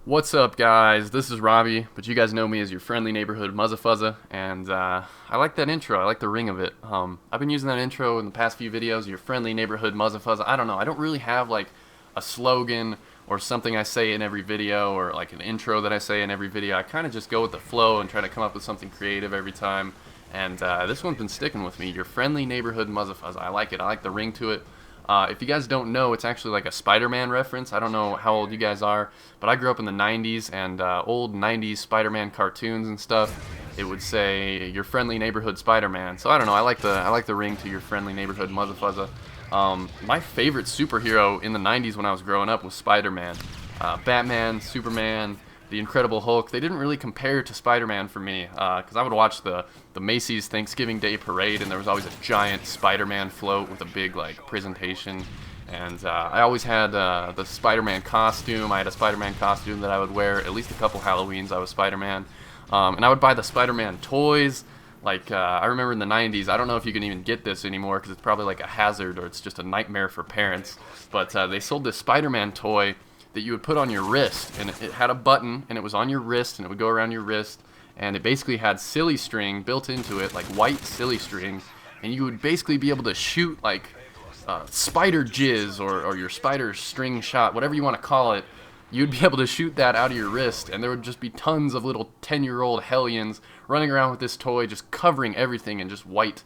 What's up, guys? This is Robbie, but you guys know me as your friendly neighborhood Muzzafuzza, and I like that intro. I like the ring of it. I've been using that intro in the past few videos, your friendly neighborhood Muzzafuzza. I don't know. I don't really have like a slogan or something I say in every video or like an intro that I say in every video. I kind of just go with the flow and try to come up with something creative every time. And this one's been sticking with me. Your friendly neighborhood Muzzafuzza. I like it. I like the ring to it. If you guys don't know, it's actually like a Spider-Man reference. I don't know how old you guys are, but I grew up in the 90s and old 90s Spider-Man cartoons and stuff. It would say your friendly neighborhood Spider-Man. So I don't know. I like the ring to your friendly neighborhood Motherfuzza. My favorite superhero in the 90s when I was growing up was Spider-Man. Batman, Superman, the Incredible Hulk. They didn't really compare to Spider-Man for me because I would watch the Macy's Thanksgiving Day Parade, and there was always a giant Spider-Man float with a big like presentation. And I always had the Spider-Man costume. I had a Spider-Man costume that I would wear at least a couple Halloweens. I was Spider-Man, and I would buy the Spider-Man toys. Like I remember in the 90s, I don't know if you can even get this anymore because it's probably like a hazard or it's just a nightmare for parents. But they sold this Spider-Man toy that you would put on your wrist, and it had a button, and it was on your wrist, and it would go around your wrist, and it basically had silly string built into it, like white silly string, and you would basically be able to shoot like spider jizz or your spider string shot, whatever you want to call it. You'd be able to shoot that out of your wrist, and there would just be tons of little 10-year-old hellions running around with this toy, just covering everything in just white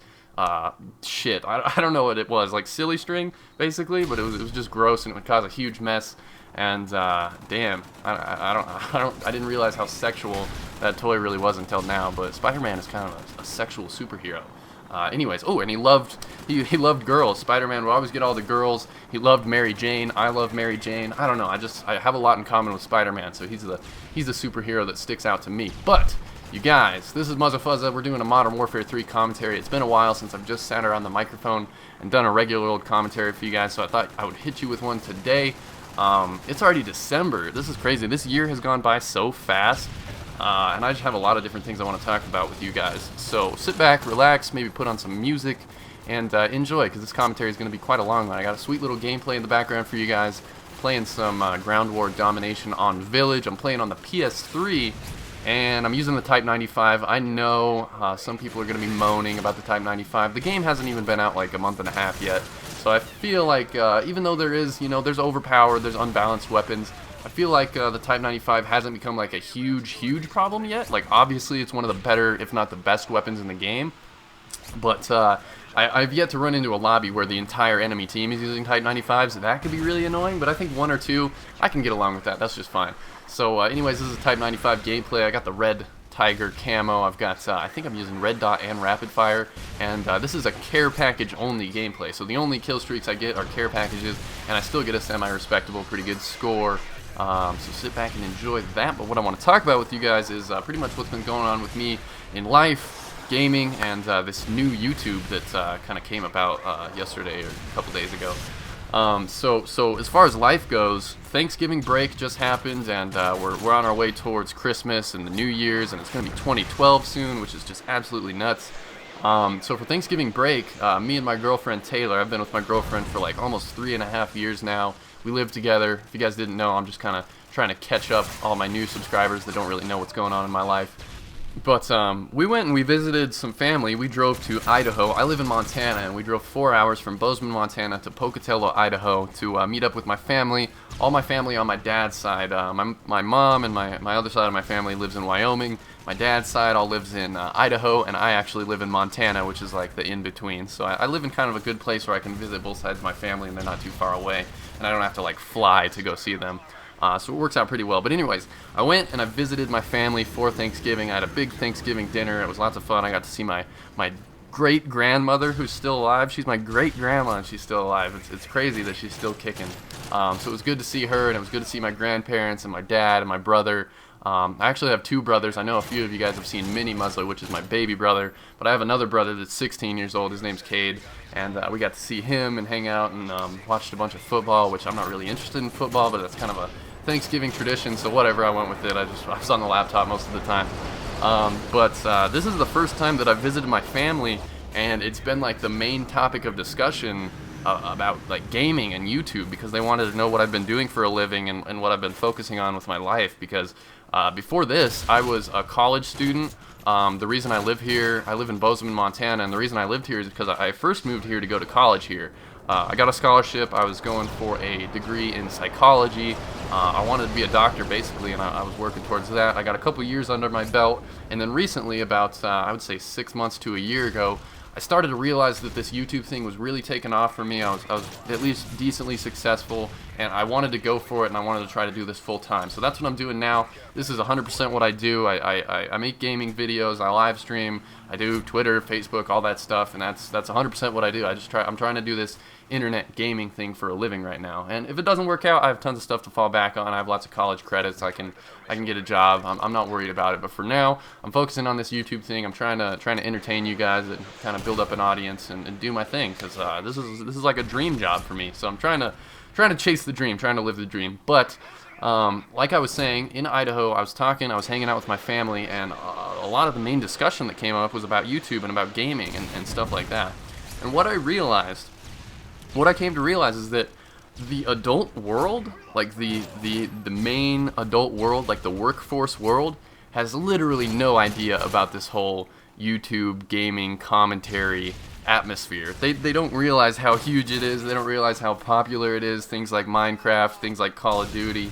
shit. I don't know what it was, like silly string, basically, but it was just gross, and it would cause a huge mess. And damn, I didn't realize how sexual that toy really was until now. But Spider-Man is kind of a sexual superhero. Anyways, oh, and he loved girls. Spider-Man would always get all the girls. He loved Mary Jane. I love Mary Jane. I don't know. I have a lot in common with Spider-Man, so he's the superhero that sticks out to me. But you guys, this is Muzzafuzza. We're doing a Modern Warfare 3 commentary. It's been a while since I've just sat around the microphone and done a regular old commentary for you guys, so I thought I would hit you with one today. It's already December. This is crazy. This year has gone by so fast, and I just have a lot of different things I want to talk about with you guys. So sit back, relax, maybe put on some music, and enjoy, because this commentary is going to be quite a long one. I got a sweet little gameplay in the background for you guys, playing some Ground War Domination on Village. I'm playing on the PS3, and I'm using the Type 95. I know some people are going to be moaning about the Type 95. The game hasn't even been out like a month and a half yet. So I feel like even though there is, there's overpowered, there's unbalanced weapons, I feel like the Type 95 hasn't become like a huge problem yet. Like obviously it's one of the better, if not the best weapons in the game. But I've yet to run into a lobby where the entire enemy team is using Type 95s. That could be really annoying, but I think one or two, I can get along with that. That's just fine. So anyways, this is Type 95 gameplay. I got the red Tiger camo. I've got, I think I'm using red dot and rapid fire, and this is a care package only gameplay, so the only kill streaks I get are care packages, and I still get a semi-respectable, pretty good score, so sit back and enjoy that. But what I want to talk about with you guys is pretty much what's been going on with me in life, gaming, and this new YouTube that kind of came about yesterday or a couple days ago. So as far as life goes, Thanksgiving break just happened, and we're on our way towards Christmas and the New Year's, and it's going to be 2012 soon, which is just absolutely nuts. So for Thanksgiving break, me and my girlfriend Taylor, I've been with my girlfriend for like almost 3.5 years now. We live together. If you guys didn't know, I'm just kind of trying to catch up all my new subscribers that don't really know what's going on in my life. But we went and we visited some family. We drove to Idaho. I live in Montana, and we drove 4 hours from Bozeman, Montana to Pocatello, Idaho to meet up with my family. All my family on my dad's side. My mom and my other side of my family lives in Wyoming. My dad's side all lives in Idaho, and I actually live in Montana, which is like the in-between. So I live in kind of a good place where I can visit both sides of my family, and they're not too far away, and I don't have to like fly to go see them. So it works out pretty well. But anyways, I went and I visited my family for Thanksgiving. I had a big Thanksgiving dinner. It was lots of fun. I got to see my great-grandmother, who's still alive. She's my great-grandma, and she's still alive. It's crazy that she's still kicking. So it was good to see her, and it was good to see my grandparents and my dad and my brother. I actually have two brothers. I know a few of you guys have seen Mini Muzzler, which is my baby brother, but I have another brother that's 16 years old. His name's Cade, and we got to see him and hang out and watched a bunch of football, which I'm not really interested in football, but that's kind of a Thanksgiving tradition, so whatever, I went with it. I was on the laptop most of the time. But this is the first time that I've visited my family, and it's been like the main topic of discussion about like gaming and YouTube because they wanted to know what I've been doing for a living and what I've been focusing on with my life. Because before this, I was a college student. The reason I live here, I live in Bozeman, Montana, and the reason I lived here is because I first moved here to go to college here. I got a scholarship. I was going for a degree in psychology. I wanted to be a doctor, basically, and I was working towards that. I got a couple years under my belt, and then recently, about, I would say 6 months to a year ago, I started to realize that this YouTube thing was really taking off for me. I was at least decently successful, and I wanted to go for it, and I wanted to try to do this full time. So that's what I'm doing now. This is 100% what I do. I make gaming videos, I live stream, I do Twitter, Facebook, all that stuff, and that's 100% what I do. I'm trying to do this internet gaming thing for a living right now. And if it doesn't work out, I have tons of stuff to fall back on. I have lots of college credits. I can get a job. I'm not worried about it. But for now, I'm focusing on this YouTube thing. I'm trying to entertain you guys and kind of build up an audience and do my thing, because this is like a dream job for me. So I'm trying to chase the dream, trying to live the dream. But like I was saying, in Idaho, I was hanging out with my family, and a lot of the main discussion that came up was about YouTube and about gaming and stuff like that. And what I came to realize is that the adult world, like the main adult world, like the workforce world, has literally no idea about this whole YouTube gaming commentary atmosphere. They don't realize how huge it is. They don't realize how popular it is. Things like Minecraft, things like Call of Duty,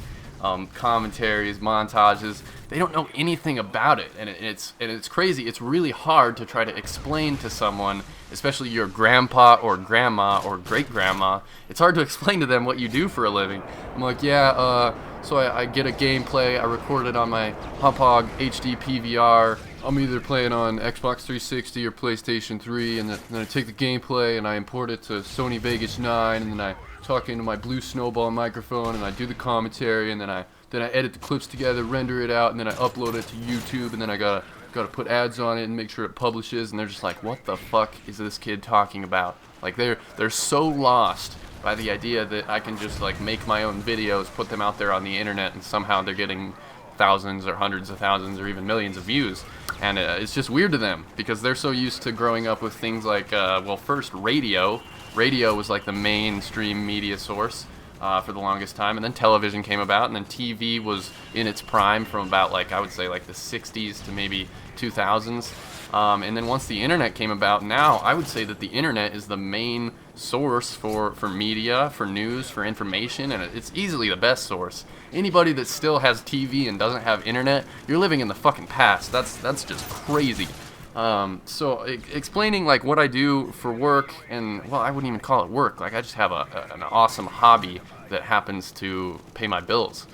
commentaries, montages. They don't know anything about it, and it's crazy. It's really hard to try to explain to someone, especially your grandpa or grandma or great-grandma. It's hard to explain to them what you do for a living. I'm like, yeah, so I get a gameplay, I record it on my Hauppauge HD PVR. I'm either playing on Xbox 360 or PlayStation 3, and then I take the gameplay and I import it to Sony Vegas 9, and then I talk into my Blue Snowball microphone, and I do the commentary, and then I edit the clips together, render it out, and then I upload it to YouTube, and then I gotta put ads on it and make sure it publishes. And they're just like, what the fuck is this kid talking about? Like, they're so lost by the idea that I can just like make my own videos, put them out there on the internet, and somehow they're getting thousands or hundreds of thousands or even millions of views. And it's just weird to them because they're so used to growing up with things like, well, first radio. Radio was like the mainstream media source for the longest time, and then television came about, and then TV was in its prime from about, like, I would say like the 60s to maybe 2000s. And then once the internet came about, now I would say that the internet is the main source for media, for news, for information, and it's easily the best source. Anybody that still has TV and doesn't have internet, you're living in the fucking past. That's just crazy. So explaining like what I do for work, and well, I wouldn't even call it work. Like, I just have an awesome hobby that happens to pay my bills.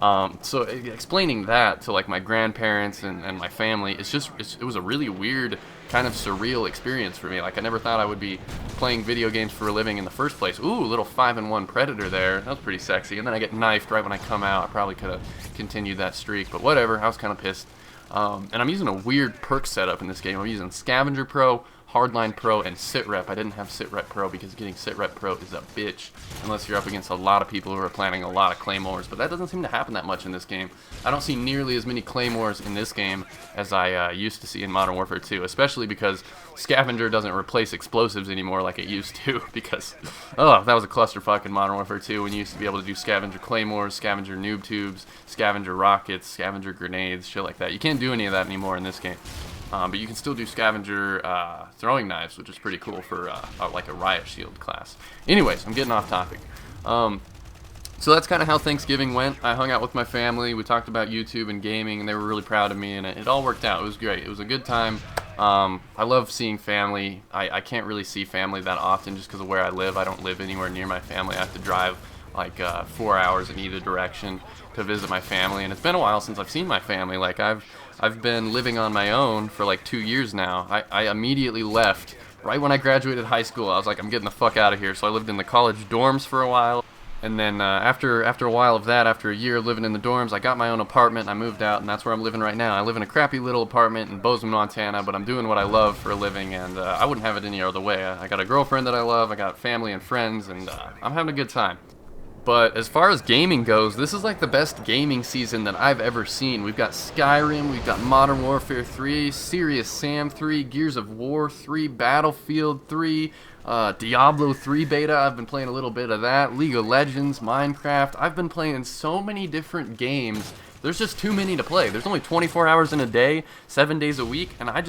So explaining that to like my grandparents and my family, it was a really weird, kind of surreal experience for me. Like, I never thought I would be playing video games for a living in the first place. Ooh, little 5-in-1 Predator there. That was pretty sexy. And then I get knifed right when I come out. I probably could have continued that streak, but whatever. I was kind of pissed. And I'm using a weird perk setup in this game. I'm using Scavenger Pro, Hardline Pro, and Sitrep. I didn't have Sitrep Pro because getting Sitrep Pro is a bitch unless you're up against a lot of people who are planning a lot of claymores, but that doesn't seem to happen that much in this game. I don't see nearly as many claymores in this game as I used to see in Modern Warfare 2, especially because Scavenger doesn't replace explosives anymore like it used to, because, oh, that was a clusterfuck in Modern Warfare 2 when you used to be able to do Scavenger claymores, Scavenger noob tubes, Scavenger rockets, Scavenger grenades, shit like that. You can't do any of that anymore in this game. But you can still do Scavenger throwing knives, which is pretty cool for like a Riot Shield class. Anyways, I'm getting off topic. So that's kind of how Thanksgiving went. I hung out with my family. We talked about YouTube and gaming, and they were really proud of me, and it all worked out. It was great. It was a good time. I love seeing family. I can't really see family that often just because of where I live. I don't live anywhere near my family. I have to drive like 4 hours in either direction to visit my family, and it's been a while since I've seen my family. Like, I've been living on my own for like 2 years now. I immediately left right when I graduated high school. I was like, I'm getting the fuck out of here. So I lived in the college dorms for a while, and then after a while of that, after a year living in the dorms, I got my own apartment and I moved out, and that's where I'm living right now. I live in a crappy little apartment in Bozeman, Montana, but I'm doing what I love for a living, and I wouldn't have it any other way. I got a girlfriend that I love, I got family and friends, and I'm having a good time. But as far as gaming goes, this is like the best gaming season that I've ever seen. We've got Skyrim, we've got Modern Warfare 3, Serious Sam 3, Gears of War 3, Battlefield 3, Diablo 3 beta, I've been playing a little bit of that. League of Legends, Minecraft. I've been playing so many different games. There's just too many to play. There's only 24 hours in a day, 7 days a week, and I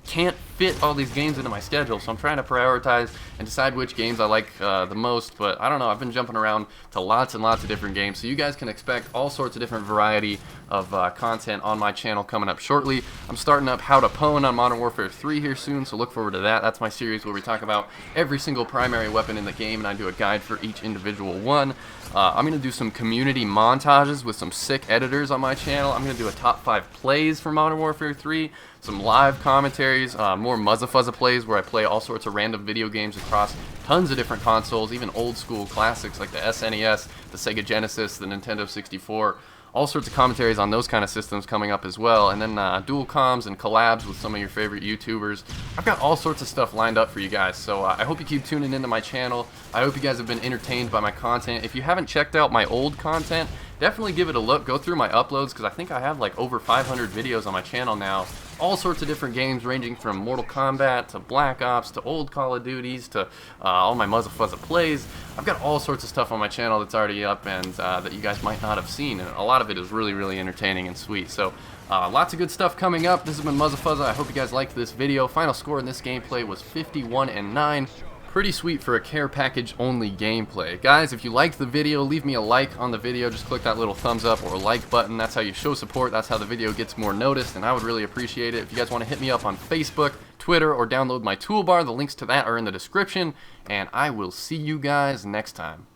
can't fit all these games into my schedule, so I'm trying to prioritize and decide which games I like the most. But I don't know, I've been jumping around to lots and lots of different games, so you guys can expect all sorts of different variety of content on my channel coming up shortly. I'm starting up How to Pwn on Modern Warfare 3 here soon, so look forward to that. That's my series where we talk about every single primary weapon in the game, and I do a guide for each individual one. I'm going to do some community montages with some sick editors on my channel. I'm going to do a top 5 plays for Modern Warfare 3, some live commentaries, more Muzzafuzza plays where I play all sorts of random video games across tons of different consoles, even old school classics like the SNES, the Sega Genesis, the Nintendo 64. All sorts of commentaries on those kind of systems coming up as well, and then dual comms and collabs with some of your favorite YouTubers. I've got all sorts of stuff lined up for you guys, so I hope you keep tuning into my channel. I hope you guys have been entertained by my content. If you haven't checked out my old content, definitely give it a look. Go through my uploads, because I think I have like over 500 videos on my channel now. All sorts of different games ranging from Mortal Kombat to Black Ops to old Call of Duties to all my Muzzafuzza plays. I've got all sorts of stuff on my channel that's already up and that you guys might not have seen, and a lot of it is really, really entertaining and sweet. So lots of good stuff coming up. This has been Muzzafuzza. I hope you guys liked this video. Final score in this gameplay was 51-9. Pretty sweet for a care package only gameplay. Guys, if you liked the video, leave me a like on the video. Just click that little thumbs up or like button. That's how you show support. That's how the video gets more noticed, and I would really appreciate it. If you guys want to hit me up on Facebook, Twitter, or download my toolbar, the links to that are in the description, and I will see you guys next time.